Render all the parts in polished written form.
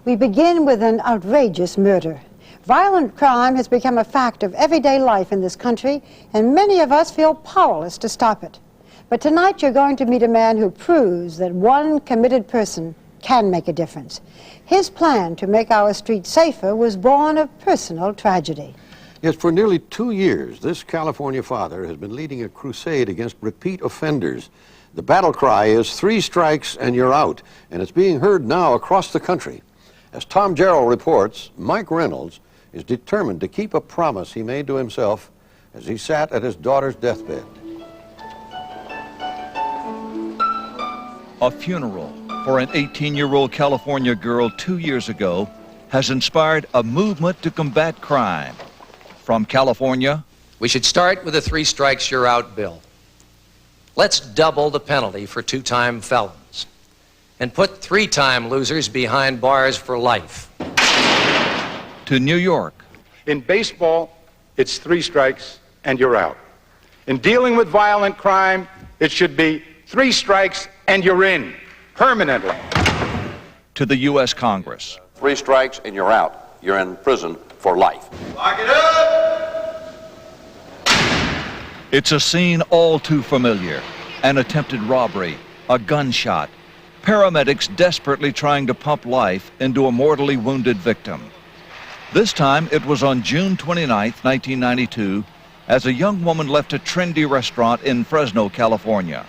We begin with an outrageous murder. Violent crime has become a fact of everyday life in this country, and many of us feel powerless to stop it. But tonight you're going to meet a man who proves that one committed person can make a difference. His plan to make our streets safer was born of personal tragedy. Yes, for nearly 2 years, this California father has been leading a crusade against repeat offenders. The battle cry is 3 strikes and you're out, and it's being heard now across the country. As Tom Jarrell reports, Mike Reynolds is determined to keep a promise he made to himself as he sat at his daughter's deathbed. A funeral for an 18-year-old California girl 2 years ago has inspired a movement to combat crime. From California, we should start with a 3 strikes you're out bill. Let's double the penalty for 2-time felons and put 3-time losers behind bars for life. To New York. In baseball, it's 3 strikes and you're out. In dealing with violent crime, it should be 3 strikes and you're in permanently. To the U.S. Congress. 3 strikes and you're out. You're in prison for life. Lock it up! It's a scene all too familiar. An attempted robbery, a gunshot, paramedics desperately trying to pump life into a mortally wounded victim. This time it was on June 29, 1992, as a young woman left a trendy restaurant in Fresno, California.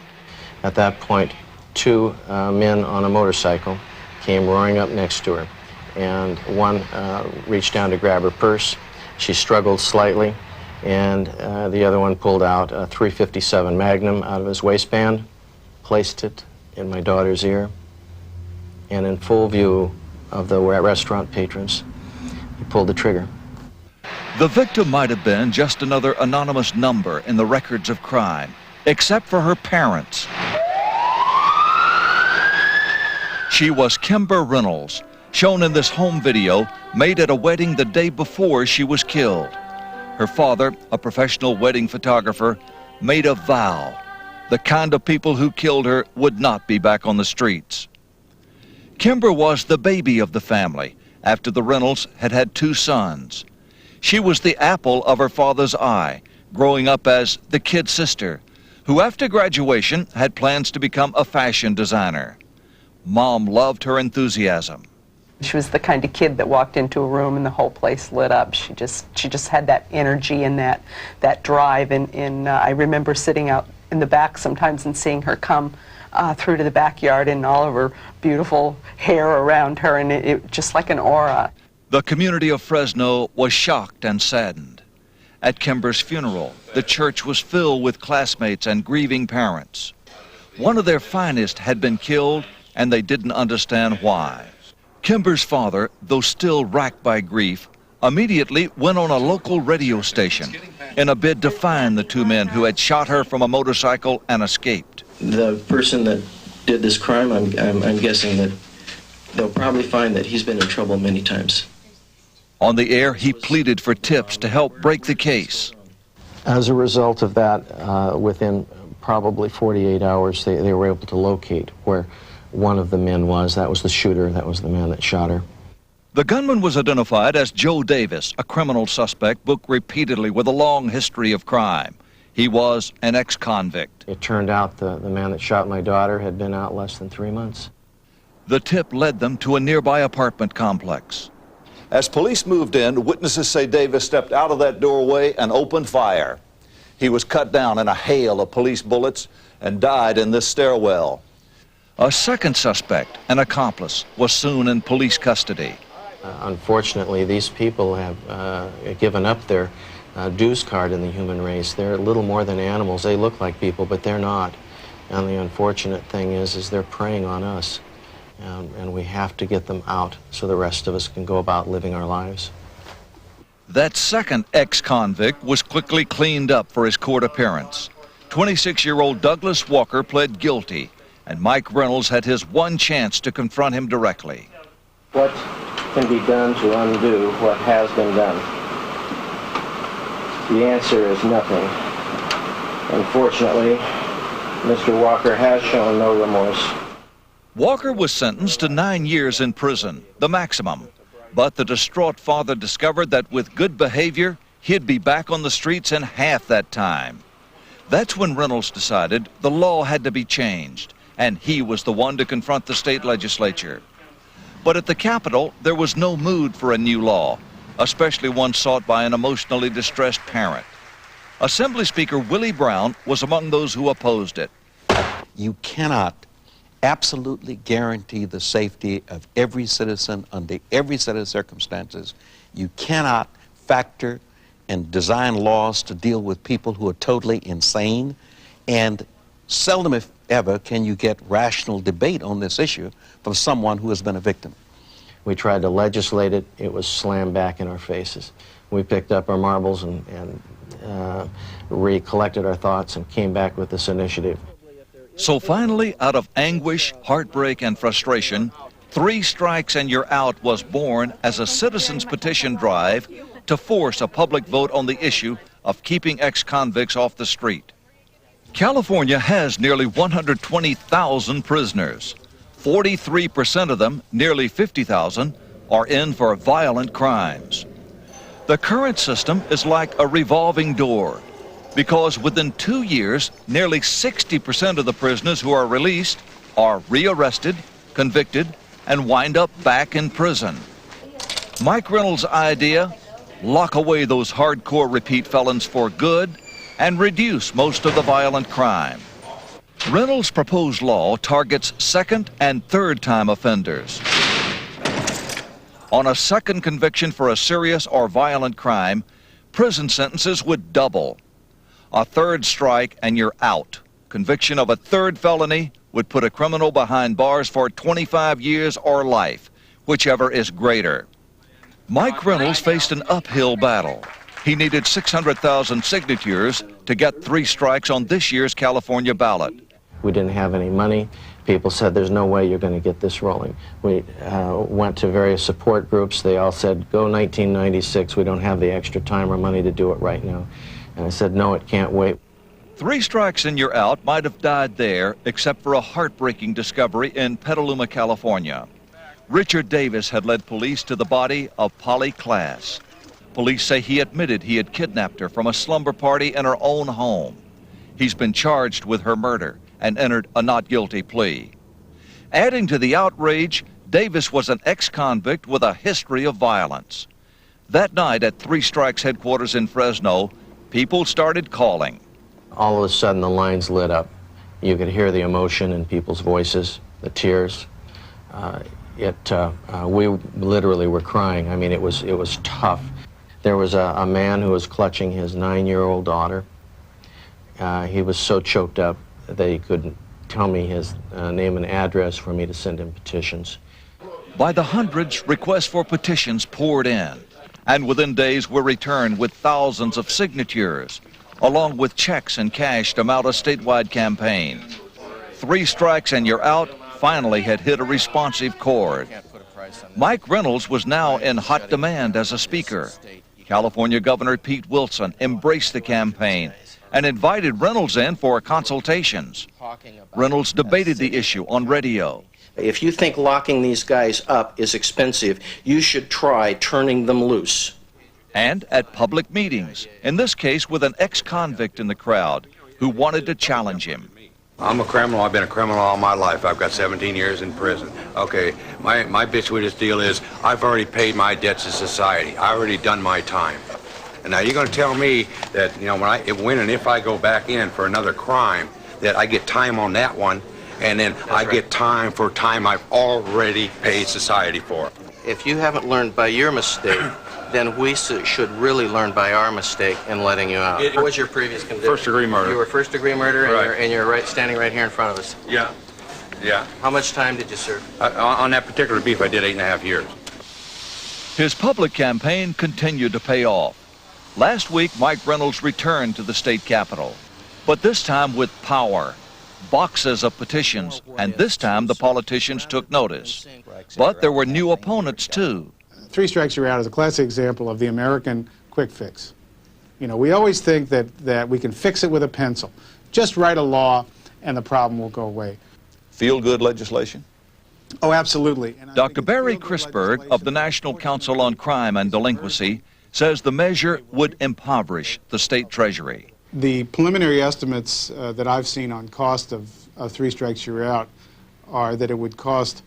At that point, 2 men on a motorcycle came roaring up next to her, and one reached down to grab her purse. She struggled slightly, and the other one pulled out a .357 Magnum out of his waistband, placed it in my daughter's ear, and in full view of the restaurant patrons, he pulled the trigger. The victim might have been just another anonymous number in the records of crime, except for her parents. She was Kimber Reynolds, shown in this home video made at a wedding the day before she was killed. Her father, a professional wedding photographer, made a vow. The kind of people who killed her would not be back on the streets. Kimber was the baby of the family after the Reynolds had had 2 sons. She was the apple of her father's eye, growing up as the kid sister, who after graduation had plans to become a fashion designer. Mom loved her enthusiasm. She was the kind of kid that walked into a room and the whole place lit up. She just had that energy and that drive. And I remember sitting out in the back sometimes and seeing her come through to the backyard and all of her beautiful hair around her, and it just like an aura. The community of Fresno was shocked and saddened. At Kimber's funeral, the church was filled with classmates and grieving parents. One of their finest had been killed, and they didn't understand why. Kimber's father, though still racked by grief, immediately went on a local radio station in a bid to find the 2 men who had shot her from a motorcycle and escaped. The person that did this crime, I'm guessing that they'll probably find that he's been in trouble many times. On the air, he pleaded for tips to help break the case. As a result of that, within probably 48 hours, they were able to locate where one of the men was. That was the shooter. That was the man that shot her. The gunman was identified as Joe Davis, a criminal suspect booked repeatedly with a long history of crime. He was an ex-convict. It turned out the man that shot my daughter had been out less than 3 months. The tip led them to a nearby apartment complex. As police moved in, witnesses say Davis stepped out of that doorway and opened fire. He was cut down in a hail of police bullets and died in this stairwell. A second suspect, an accomplice, was soon in police custody. Unfortunately, these people have given up their dues card in the human race. They're little more than animals. They look like people, but they're not. And the unfortunate thing is they're preying on us. And we have to get them out so the rest of us can go about living our lives. That second ex-convict was quickly cleaned up for his court appearance. 26-year-old Douglas Walker pled guilty, and Mike Reynolds had his one chance to confront him directly. What can be done to undo what has been done? The answer is nothing. Unfortunately, Mr. Walker has shown no remorse. Walker was sentenced to 9 years in prison, the maximum. But the distraught father discovered that with good behavior, he'd be back on the streets in half that time. That's when Reynolds decided the law had to be changed, and he was the one to confront the state legislature. But at the Capitol, there was no mood for a new law, especially one sought by an emotionally distressed parent. Assembly Speaker Willie Brown was among those who opposed it. You cannot absolutely guarantee the safety of every citizen under every set of circumstances. You cannot factor and design laws to deal with people who are totally insane, and seldom if ever can you get rational debate on this issue from someone who has been a victim. We tried to legislate it. It was slammed back in our faces. We picked up our marbles and recollected our thoughts and came back with this initiative. So finally, out of anguish, heartbreak, and frustration, 3 Strikes and You're Out was born as a citizens' petition drive to force a public vote on the issue of keeping ex-convicts off the street. California has nearly 120,000 prisoners. 43% of them, nearly 50,000, are in for violent crimes. The current system is like a revolving door, because within 2 years, nearly 60% of the prisoners who are released are rearrested, convicted, and wind up back in prison. Mike Reynolds' idea: lock away those hardcore repeat felons for good and reduce most of the violent crime. Reynolds' proposed law targets second and third-time offenders. On a second conviction for a serious or violent crime, prison sentences would double. A 3rd strike and you're out. Conviction of a 3rd felony would put a criminal behind bars for 25 years or life, whichever is greater. Mike Reynolds faced an uphill battle. He needed 600,000 signatures to get 3 strikes on this year's California ballot. We didn't have any money. People said, there's no way you're going to get this rolling. We went to various support groups. They all said, go 1996. We don't have the extra time or money to do it right now. And I said, no, it can't wait. 3 Strikes and You're Out might have died there, except for a heartbreaking discovery in Petaluma, California. Richard Davis had led police to the body of Polly Class. Police say he admitted he had kidnapped her from a slumber party in her own home. He's been charged with her murder and entered a not guilty plea. Adding to the outrage, Davis was an ex-convict with a history of violence. That night at 3 Strikes headquarters in Fresno, people started calling. All of a sudden, the lines lit up. You could hear the emotion in people's voices, the tears. We literally were crying. I mean, it was tough. There was a man who was clutching his 9-year-old daughter. He was so choked up that he couldn't tell me his name and address for me to send him petitions. By the hundreds, requests for petitions poured in, and within days were returned with thousands of signatures, along with checks and cash to mount a statewide campaign. 3 Strikes and You're Out finally had hit a responsive chord. Mike Reynolds was now in hot demand as a speaker. California Governor Pete Wilson embraced the campaign and invited Reynolds in for consultations. Reynolds debated the issue on radio. If you think locking these guys up is expensive, you should try turning them loose. And at public meetings, in this case with an ex-convict in the crowd who wanted to challenge him. I'm a criminal. I've been a criminal all my life. I've got 17 years in prison. Okay, my bitch with this deal is I've already paid my debts to society. I already done my time. And now you're going to tell me that, you know, when and if I go back in for another crime, that I get time on that one, and then I get time for time I've already paid society for. If you haven't learned by your mistake, then we should really learn by our mistake in letting you out. What was your previous conviction? First-degree murder. You were first-degree murder, right. and you're standing right here in front of us. Yeah. Yeah. How much time did you serve? On that particular beef, I did 8.5 years. His public campaign continued to pay off. Last week, Mike Reynolds returned to the state capitol, but this time with power. Boxes of petitions, and this time the politicians took notice. But there were new opponents, too. 3 Strikes You're Out is a classic example of the American quick fix. You know, we always think that we can fix it with a pencil. Just write a law and the problem will go away. Feel-good legislation? Oh, absolutely. Dr. Barry Chrisberg of the National Council on Crime and Delinquency says the measure would impoverish the state treasury. The preliminary estimates that I've seen on cost of 3 strikes you're out are that it would cost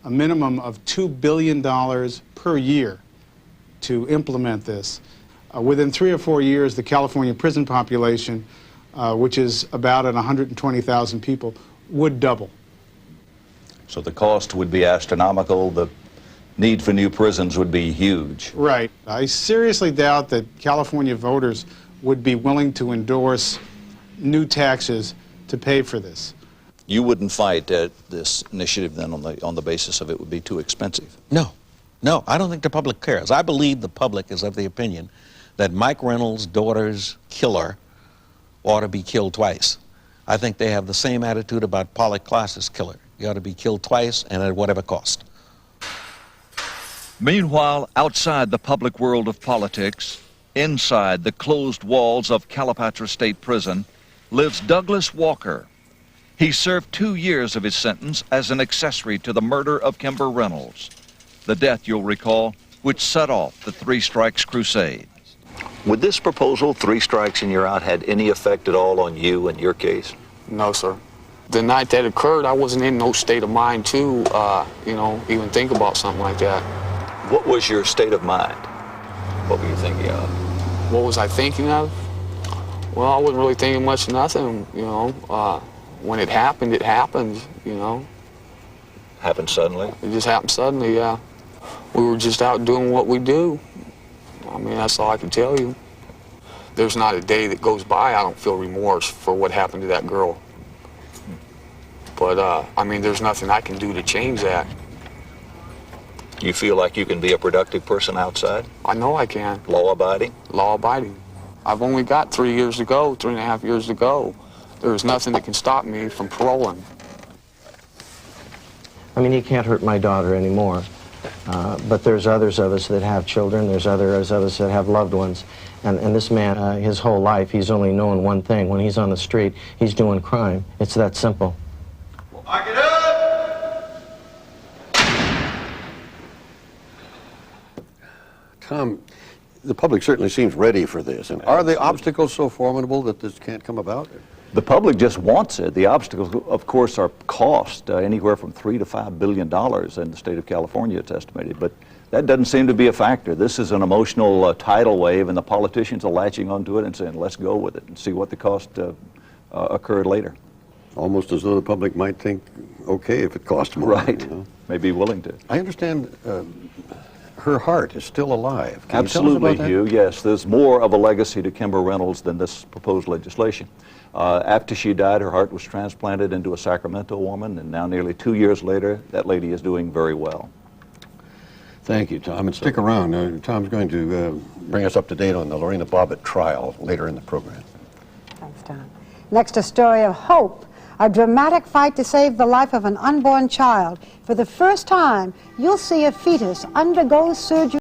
a minimum of $2 billion per year to implement this. Within 3 or 4 years, the California prison population, which is about at 120,000 people, would double. So the cost would be astronomical. The need for new prisons would be huge. Right. I seriously doubt that California voters would be willing to endorse new taxes to pay for this. You wouldn't fight this initiative then on the basis of it would be too expensive? No. No, I don't think the public cares. I believe the public is of the opinion that Mike Reynolds' daughter's killer ought to be killed twice. I think they have the same attitude about Pollock Klaas's killer. He ought to be killed twice and at whatever cost. Meanwhile, outside the public world of politics, inside the closed walls of Calipatra State Prison, lives Douglas Walker. He served 2 years of his sentence as an accessory to the murder of Kimber Reynolds, the death, you'll recall, which set off the 3 strikes crusade. Would this proposal, 3 strikes and you're out, had any effect at all on you and your case? No, sir. The night that occurred, I wasn't in no state of mind to, even think about something like that. What was your state of mind? What were you thinking of? What was I thinking of? Well, I wasn't really thinking much of nothing, When it happened, Happened suddenly? It just happened suddenly, yeah. We were just out doing what we do. I mean, that's all I can tell you. There's not a day that goes by I don't feel remorse for what happened to that girl. But, there's nothing I can do to change that. You feel like you can be a productive person outside? I know I can. Law-abiding? Law-abiding. I've only got 3 years to go, 3.5 years to go. There's nothing that can stop me from paroling. I mean, he can't hurt my daughter anymore. But there's others of us that have children. There's others of us that have loved ones. And this man, his whole life, he's only known one thing. When he's on the street, he's doing crime. It's that simple. Lock it up! Tom, the public certainly seems ready for this. And are the obstacles so formidable that this can't come about? The public just wants it. The obstacles, of course, are cost, anywhere from $3 to $5 billion in the state of California, it's estimated. But that doesn't seem to be a factor. This is an emotional tidal wave, and the politicians are latching onto it and saying, let's go with it and see what the cost occurred later. Almost as though the public might think, okay, if it costs more. Right. May be willing to. I understand her heart is still alive. Can Absolutely, you tell us about that? Hugh. Yes, there's more of a legacy to Kimber Reynolds than this proposed legislation. After she died, her heart was transplanted into a Sacramento woman, and now nearly 2 years later, that lady is doing very well. Thank you, Tom. And stick around. Tom's going to bring us up to date on the Lorena Bobbitt trial later in the program. Thanks, Tom. Next, a story of hope. A dramatic fight to save the life of an unborn child. For the first time, you'll see a fetus undergo surgery.